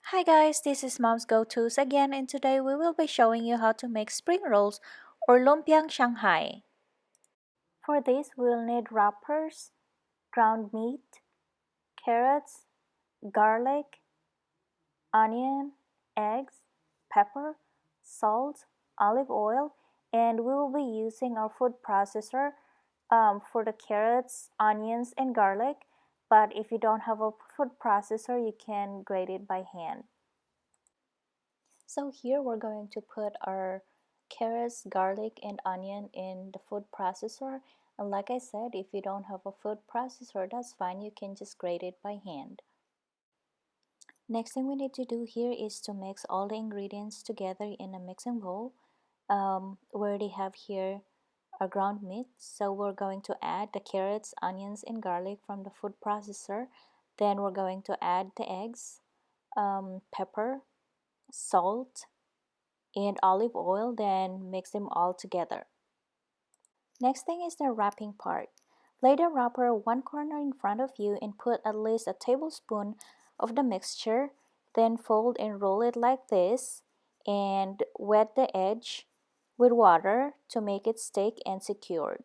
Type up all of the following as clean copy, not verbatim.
Hi guys, this is Mom's Go-Tos again, and today we will be showing you how to make spring rolls or Lumpiang Shanghai. For this, we will need wrappers, ground meat, carrots, garlic, onion, eggs, pepper, salt, olive oil, and we will be using our food processor for the carrots, onions, and garlic. But if you don't have a food processor, you can grate it by hand. So here we're going to put our carrots, garlic, and onion in the food processor. And like I said, if you don't have a food processor, that's fine. You can just grate it by hand. Next thing we need to do here is to mix all the ingredients together in a mixing bowl. We already have here our ground meat. So we're going to add the carrots, onions, and garlic from the food processor. Then we're going to add the eggs, pepper, salt, and olive oil, then mix them all together. Next thing is the wrapping part. Lay the wrapper one corner in front of you and put at least a tablespoon of the mixture, then fold and roll it like this and wet the edge with water to make it stick and secured.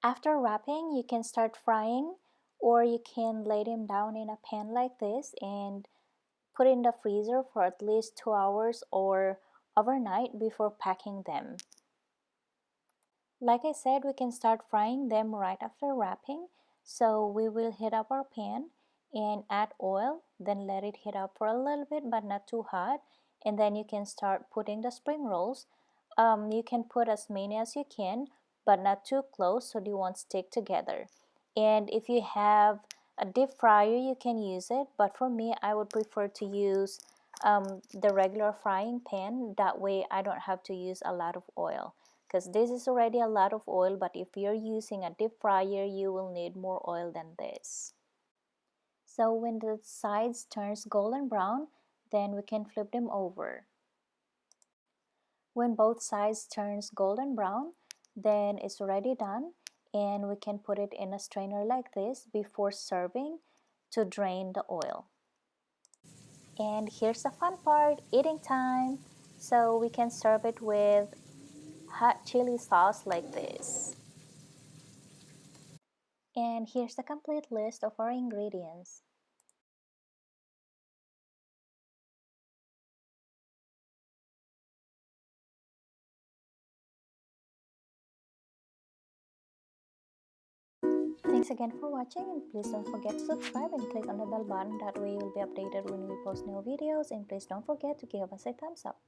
After wrapping, you can start frying, or you can lay them down in a pan like this and put in the freezer for at least 2 hours or overnight before packing them. Like I said, we can start frying them right after wrapping. So we will heat up our pan and add oil, then let it heat up for a little bit but not too hot, and then you can start putting the spring rolls. You can put as many as you can, but not too close so they won't stick together. And if you have a deep fryer, you can use it, but for me, I would prefer to use the regular frying pan. That way I don't have to use a lot of oil, because this is already a lot of oil, but if you're using a deep fryer, you will need more oil than this. So when the sides turns golden brown, then we can flip them over. When both sides turns golden brown, then it's already done, and we can put it in a strainer like this before serving to drain the oil. And here's the fun part, eating time. So we can serve it with hot chili sauce like this. And here's the complete list of our ingredients. Thanks again for watching, and please don't forget to subscribe and click on the bell button. That way you'll be updated when we post new videos, and please don't forget to give us a thumbs up.